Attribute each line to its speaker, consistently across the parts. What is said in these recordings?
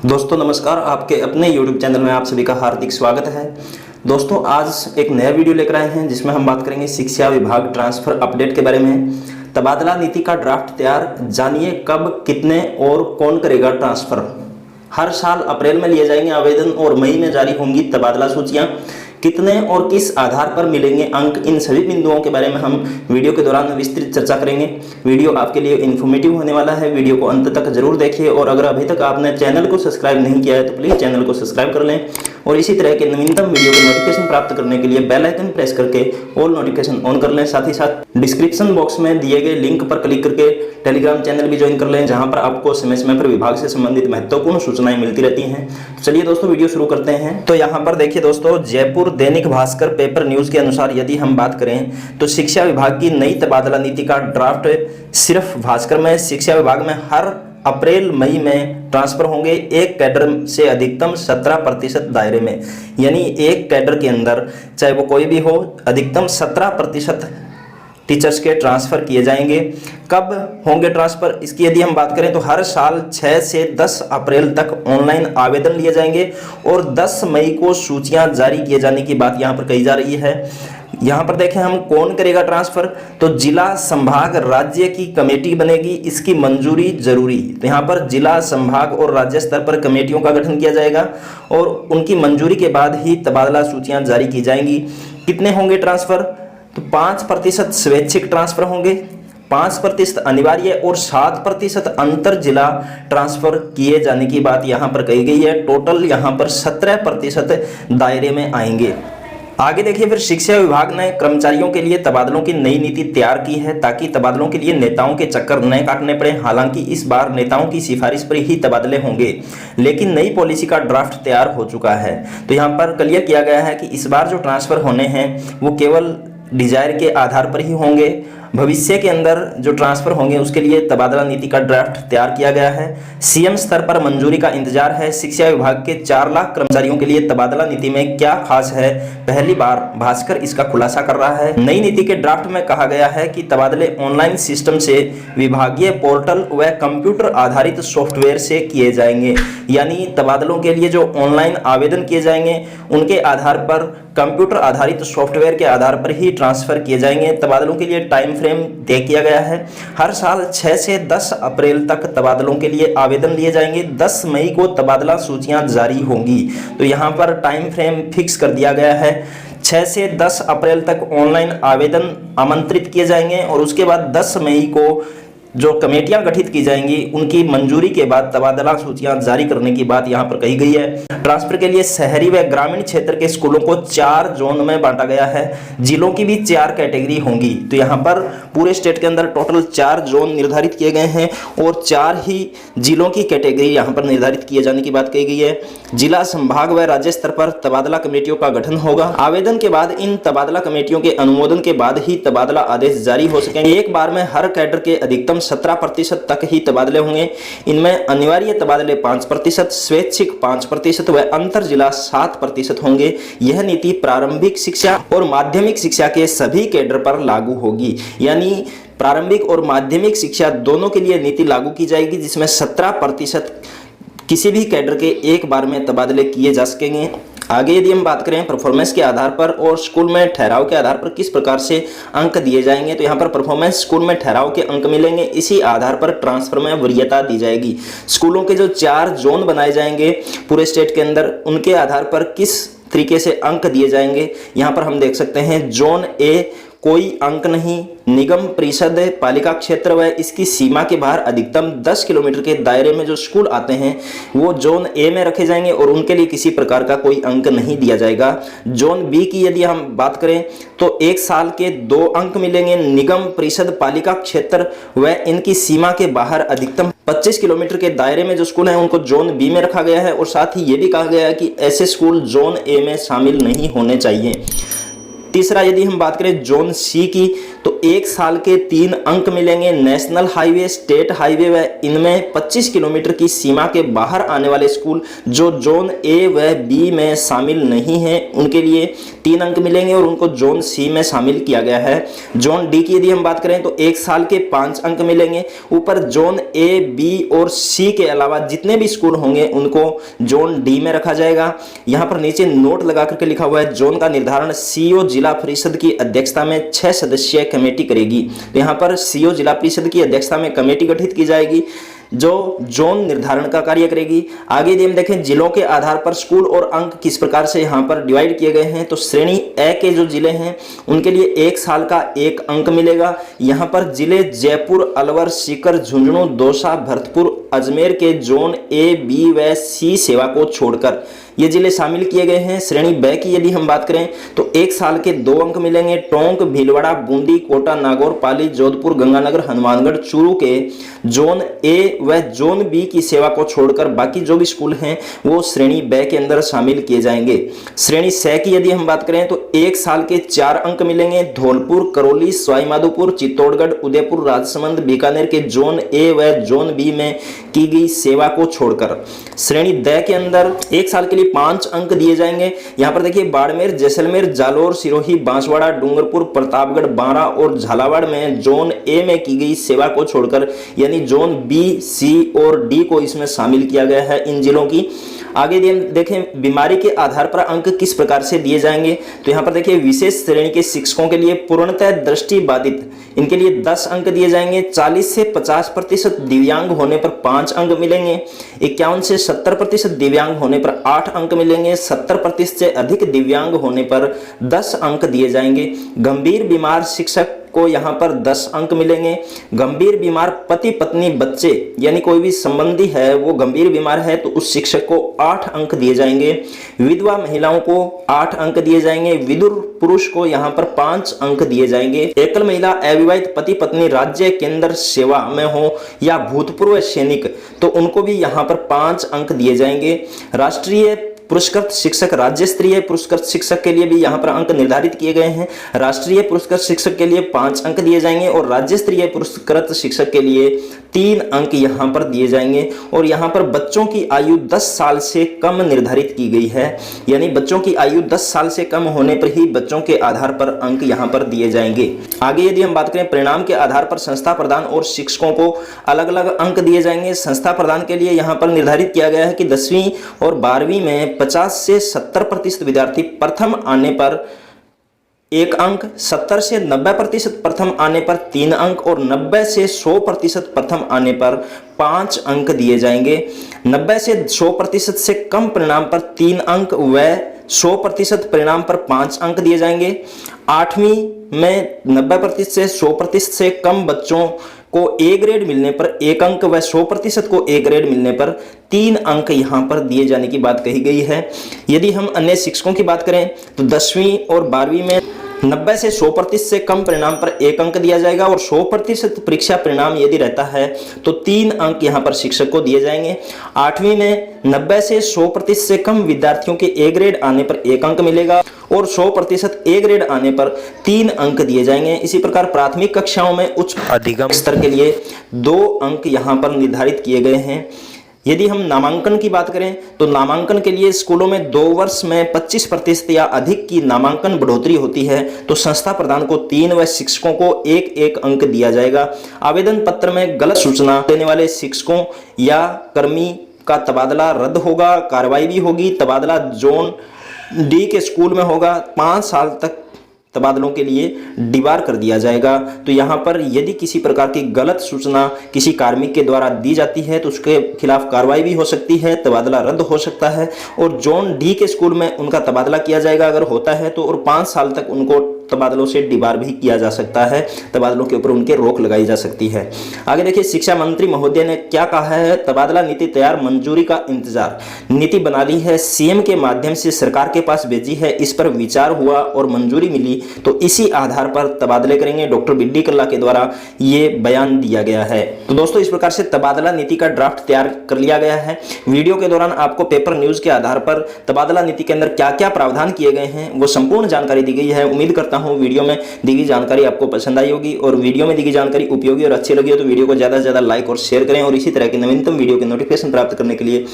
Speaker 1: दोस्तों नमस्कार, आपके अपने YouTube चैनल में आप सभी का हार्दिक स्वागत है। दोस्तों आज एक नया वीडियो लेकर आए हैं जिसमें हम बात करेंगे शिक्षा विभाग ट्रांसफर अपडेट के बारे में। तबादला नीति का ड्राफ्ट तैयार, जानिए कब, कितने और कौन करेगा ट्रांसफर। हर साल अप्रैल में लिए जाएंगे आवेदन और मई में जारी होंगी तबादला सूचियां। कितने और किस आधार पर मिलेंगे अंक, इन सभी बिंदुओं के बारे में हम वीडियो के दौरान विस्तृत चर्चा करेंगे। वीडियो आपके लिए इन्फॉर्मेटिव होने वाला है, वीडियो को अंत तक जरूर देखिए। और अगर अभी तक आपने चैनल को सब्सक्राइब नहीं किया है तो प्लीज़ चैनल को सब्सक्राइब कर लें और इसी तरह के नवीनतम वीडियो के नोटिफिकेशन प्राप्त करने के लिए बेल आइकन प्रेस करके ऑल नोटिफिकेशन ऑन कर लें। साथ ही साथ डिस्क्रिप्शन बॉक्स में दिए गए लिंक पर क्लिक करके टेलीग्राम चैनल भी ज्वाइन कर लें, जहां पर आपको समय समय पर विभाग से संबंधित महत्वपूर्ण सूचनाएं मिलती रहती हैं। चलिए दोस्तों वीडियो शुरू करते हैं। तो यहाँ पर देखिए दोस्तों, जयपुर दैनिक भास्कर पेपर न्यूज के अनुसार यदि हम बात करें तो शिक्षा विभाग की नई तबादला नीति का ड्राफ्ट सिर्फ भास्कर में शिक्षा विभाग में हर अप्रैल मई में ट्रांसफर होंगे एक कैडर से अधिकतम 17% दायरे में। यानी एक कैडर के अंदर चाहे वो कोई भी हो, अधिकतम 17% टीचर्स के ट्रांसफ़र किए जाएंगे। कब होंगे ट्रांसफ़र, इसकी यदि हम बात करें तो हर साल 6 से 10 अप्रैल तक ऑनलाइन आवेदन लिए जाएंगे और 10 मई को सूचियां जारी किए जाने की बात यहां पर कही जा रही है। यहाँ पर देखें हम कौन करेगा ट्रांसफ़र, तो जिला संभाग राज्य की कमेटी बनेगी, इसकी मंजूरी जरूरी। तो यहाँ पर जिला संभाग और राज्य स्तर पर कमेटियों का गठन किया जाएगा और उनकी मंजूरी के बाद ही तबादला सूचियां जारी की जाएंगी। कितने होंगे ट्रांसफ़र, तो 5% स्वैच्छिक ट्रांसफर होंगे, 5% अनिवार्य और 7% अंतर जिला ट्रांसफर किए जाने की बात यहाँ पर कही गई है। टोटल यहाँ पर 17% दायरे में आएंगे। आगे देखिए, फिर शिक्षा विभाग ने कर्मचारियों के लिए तबादलों की नई नीति तैयार की है ताकि तबादलों के लिए नेताओं के चक्कर न काटने पड़े। हालांकि इस बार नेताओं की सिफारिश पर ही तबादले होंगे, लेकिन नई पॉलिसी का ड्राफ्ट तैयार हो चुका है। तो यहाँ पर क्लियर किया गया है कि इस बार जो ट्रांसफर होने हैं वो केवल डिजायर के आधार पर ही होंगे। भविष्य के अंदर जो ट्रांसफर होंगे उसके लिए तबादला नीति का ड्राफ्ट तैयार किया गया है। सीएम स्तर पर मंजूरी का इंतजार है। शिक्षा विभाग के 4 लाख कर्मचारियों के लिए तबादला नीति में क्या खास है, पहली बार भास्कर इसका खुलासा कर रहा है। नई नीति के ड्राफ्ट में कहा गया है कि तबादले ऑनलाइन सिस्टम से, विभागीय पोर्टल व कंप्यूटर आधारित सॉफ्टवेयर से किए जाएंगे। यानी तबादलों के लिए जो ऑनलाइन आवेदन किए जाएंगे उनके आधार पर, कंप्यूटर आधारित सॉफ्टवेयर के आधार पर ही ट्रांसफर किए जाएंगे। तबादलों के लिए टाइम फ्रेम तय किया गया है। हर साल 6 से 10 अप्रैल तक तबादलों के लिए आवेदन लिए जाएंगे। 10 मई को तबादला सूचियां जारी होंगी। तो यहां पर टाइम फ्रेम फिक्स कर दिया गया है। 6 से 10 अप्रैल तक ऑनलाइन आवेदन आमंत्रित किए जाएंगे और उसके बाद 10 मई को जो कमेटियां गठित की जाएंगी उनकी मंजूरी के बाद तबादला सूचियां जारी करने की बात यहां पर कही गई है। ट्रांसफर के लिए शहरी व ग्रामीण क्षेत्र के स्कूलों को 4 जोन में बांटा गया है। जिलों की भी 4 कैटेगरी होंगी। तो यहां पर पूरे स्टेट के अंदर टोटल 4 जोन निर्धारित किए गए हैं और 4 ही जिलों की कैटेगरी यहां पर निर्धारित किए जाने की बात कही गई है। जिला संभाग व राज्य स्तर पर तबादला कमेटियों का गठन होगा। आवेदन के बाद इन तबादला कमेटियों के अनुमोदन के बाद ही तबादला आदेश जारी हो सकेंगे। एक बार में हर कैडर के अधिकतम 17% तक ही तबादले होंगे। इनमें अनिवार्य तबादले 5%, स्वैच्छिक 5% व अंतर जिला 7% होंगे। यह नीति प्रारंभिक शिक्षा और माध्यमिक शिक्षा के सभी कैडर पर लागू होगी। यानी प्रारंभिक और माध्यमिक शिक्षा दोनों के लिए नीति लागू की जाएगी, जिसमें 17% किसी भी कैडर के एक बार में तबादले किए जा सकेंगे। आगे यदि हम बात करें परफॉर्मेंस के आधार पर और स्कूल में ठहराव के आधार पर किस प्रकार से अंक दिए जाएंगे, तो यहाँ पर परफॉर्मेंस, स्कूल में ठहराव के अंक मिलेंगे। इसी आधार पर ट्रांसफर में वरीयता दी जाएगी। स्कूलों के जो 4 जोन बनाए जाएंगे पूरे स्टेट के अंदर, उनके आधार पर किस तरीके से अंक दिए जाएंगे यहाँ पर हम देख सकते हैं। जोन ए कोई अंक नहीं, निगम परिषद पालिका क्षेत्र व इसकी सीमा के बाहर अधिकतम 10 किलोमीटर के दायरे में जो स्कूल आते हैं वो जोन ए में रखे जाएंगे और उनके लिए किसी प्रकार का कोई अंक नहीं दिया जाएगा। जोन बी की यदि हम बात करें तो 1 साल के 2 अंक मिलेंगे। निगम परिषद पालिका क्षेत्र व इनकी सीमा के बाहर अधिकतम 25 किलोमीटर के दायरे में जो स्कूल हैं उनको जोन बी में रखा गया है और साथ ही ये भी कहा गया है कि ऐसे स्कूल जोन ए में शामिल नहीं होने चाहिए। तीसरा यदि हम बात करें जोन सी की, तो 1 साल के 3 अंक मिलेंगे। नेशनल हाईवे, स्टेट हाईवे व इनमें 25 किलोमीटर की सीमा के बाहर आने वाले स्कूल जो जोन ए व बी में शामिल नहीं है उनके लिए 3 अंक मिलेंगे और उनको जोन सी में शामिल किया गया है। जोन डी की यदि हम बात करें तो 1 साल के 5 अंक मिलेंगे। ऊपर जोन ए, बी और सी के अलावा जितने भी स्कूल होंगे उनको जोन डी में रखा जाएगा। यहाँ पर नीचे नोट लगा करके लिखा हुआ है, जोन का निर्धारण सीईओ जिला परिषद की अध्यक्षता में 6 सदस्यीय कमेटी करेगी। तो यहाँ पर सीईओ जिला परिषद की अध्यक्षता में कमेटी गठित की जाएगी जो जोन निर्धारण का कार्य करेगी। आगे यदि हम देखें जिलों के आधार पर स्कूल और अंक किस प्रकार से यहाँ पर डिवाइड किए गए हैं, तो श्रेणी ए के जो जिले हैं उनके लिए 1 साल का 1 अंक मिलेगा। यहाँ पर जिले जयपुर, अलवर, सीकर, झुंझुनू, दौसा, भरतपुर, अजमेर के जोन ए, बी व सी सेवा को छोड़कर ये जिले शामिल किए गए हैं। श्रेणी बे की यदि हम बात करें तो 1 साल के 2 अंक मिलेंगे। टोंक, भीलवाड़ा, बूंदी, कोटा, नागौर, पाली, जोधपुर, गंगानगर, हनुमानगढ़, चूरू के जोन ए व जोन बी की सेवा को छोड़कर बाकी जो भी स्कूल हैं वो श्रेणी बे के अंदर शामिल किए जाएंगे। श्रेणी सी की यदि हम बात करें तो 1 साल के 4 अंक मिलेंगे। धौलपुर, करौली, सवाईमाधोपुर, चित्तौड़गढ़, उदयपुर, राजसमंद, बीकानेर के जोन ए व जोन बी में की गई सेवा को छोड़कर। श्रेणी द के अंदर 1 साल के लिए 5 अंक दिए जाएंगे। यहाँ पर देखिए बाड़मेर, जैसलमेर, जालोर, सिरोही, बांसवाड़ा, डूंगरपुर, प्रतापगढ़, बांरा और झालावाड़ में जोन ए में की गई सेवा को छोड़कर यानी जोन बी, सी और डी को इसमें शामिल किया गया है इन जिलों की। आगे देखें बीमारी के आधार पर अंक किस प्रकार से दिए जाएंगे, तो यहाँ पर देखिए विशेष श्रेणी के शिक्षकों के लिए पूर्णतः दृष्टि बाधित इनके लिए 10 अंक दिए जाएंगे। 40 से 50% दिव्यांग होने पर 5 अंक मिलेंगे। 51 से 70% दिव्यांग होने पर 8 अंक मिलेंगे। 70% से अधिक दिव्यांग होने पर 10 अंक दिए जाएंगे। गंभीर बीमार शिक्षक को यहाँ पर 10 अंक मिलेंगे। गंभीर बीमार पति, पत्नी, बच्चे यानी कोई भी संबंधी है वो गंभीर बीमार है तो उस शिक्षक को 8 अंक दिए जाएंगे। विधवा महिलाओं को 8 अंक दिए जाएंगे। विदुर पुरुष को यहाँ पर 5 अंक दिए जाएंगे। एकल महिला, अविवाहित पति पत्नी राज्य केंद्र सेवा में हो या भूतपूर्व सैनिक तो उनको भी यहाँ पर 5 अंक दिए जाएंगे। राष्ट्रीय पुरस्कृत शिक्षक, राज्य स्तरीय पुरस्कृत शिक्षक के लिए भी यहाँ पर अंक निर्धारित किए गए हैं। राष्ट्रीय पुरस्कृत शिक्षक के लिए 5 अंक दिए जाएंगे और राज्य स्तरीय पुरस्कृत शिक्षक के लिए 3 अंक यहाँ पर दिए जाएंगे। और यहाँ पर बच्चों की आयु 10 साल से कम निर्धारित की गई है, यानी बच्चों की आयु 10 साल से कम होने पर ही बच्चों के आधार पर अंक यहाँ पर दिए जाएंगे। आगे यदि हम बात करें परिणाम के आधार पर संस्था प्रधान और शिक्षकों को अलग अलग अंक दिए जाएंगे। संस्था प्रधान के लिए यहाँ पर निर्धारित किया गया है कि 10वीं और 12वीं में 50 से 70% विद्यार्थी प्रथम आने पर 1 अंक, 70 से 90% प्रथम आने पर 3 अंक और 90 से 100% प्रथम आने पर 5 अंक दिए जाएंगे। 90 से 100% से कम परिणाम पर 3 अंक व 100% परिणाम पर 5 अंक दिए जाएंगे। 8वीं में 90% से 100% से कम बच्चों को ए ग्रेड मिलने पर 1 अंक व 100% को ए ग्रेड मिलने पर 3 अंक यहाँ पर दिए जाने की बात कही गई है। यदि हम अन्य शिक्षकों की बात करें तो 10वीं और 12वीं में 90 से 100% से कम परिणाम पर 1 अंक दिया जाएगा और 100% परीक्षा परिणाम यदि रहता है तो 3 अंक यहाँ पर शिक्षक को दिए जाएंगे। 8वीं में 90 से 100% से कम विद्यार्थियों के ए ग्रेड आने पर 1 अंक मिलेगा और 100% ए ग्रेड आने पर 3 अंक दिए जाएंगे। इसी प्रकार प्राथमिक कक्षाओं में उच्च अधिगम स्तर के लिए 2 अंक यहाँ पर निर्धारित किए गए हैं। यदि हम नामांकन की बात करें तो नामांकन के लिए स्कूलों में 2 वर्ष में 25% या अधिक की नामांकन बढ़ोतरी होती है तो संस्था प्रधान को 3 व शिक्षकों को 1-1 अंक दिया जाएगा। आवेदन पत्र में गलत सूचना देने वाले शिक्षकों या कर्मी का तबादला रद्द होगा, कार्रवाई भी होगी। तबादला जोन डी के स्कूल में होगा। 5 साल तक तबादलों के लिए डिबार कर दिया जाएगा। तो यहाँ पर यदि किसी प्रकार की गलत सूचना किसी कार्मिक के द्वारा दी जाती है तो उसके खिलाफ कार्रवाई भी हो सकती है, तबादला रद्द हो सकता है और जोन डी के स्कूल में उनका तबादला किया जाएगा अगर होता है तो, और 5 साल तक उनको तबादलों से डिबार भी किया जा सकता है। तबादलों के ऊपर उनके रोक लगाई जा सकती है। आगे देखिए शिक्षा मंत्री महोदय ने क्या कहा है। तबादला नीति तैयार, मंजूरी का इंतजार। नीति बना ली है, सीएम के माध्यम से सरकार के पास भेजी है, इस पर विचार हुआ और मंजूरी मिली तो इसी आधार पर तबादले करेंगे। डॉक्टर बी डी कल्ला के द्वारा ये बयान दिया गया है। तो दोस्तों इस प्रकार से तबादला नीति का ड्राफ्ट तैयार कर लिया गया है। वीडियो के दौरान आपको पेपर न्यूज के आधार पर तबादला नीति के अंदर क्या क्या प्रावधान किए गए हैं वो संपूर्ण जानकारी दी गई है। उम्मीद करता हूं हूँ वीडियो में दी गई जानकारी आपको पसंद आई होगी, और वीडियो में दी गई जानकारी उपयोगी और अच्छी लगी हो तो वीडियो को ज़्यादा से ज़्यादा लाइक और शेयर करें, और इसी तरह की नवीनतम वीडियो के नोटिफिकेशन प्राप्त करने के लिए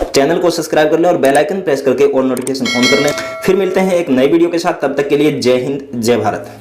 Speaker 1: चैनल को सब्सक्राइब कर लें और बेल आइकन प्रेस करके और नोटिफिकेशन ऑन कर लें। फिर मिलते हैं एक नई वीडियो के साथ, तब तक के लिए जय हिंद जय भारत।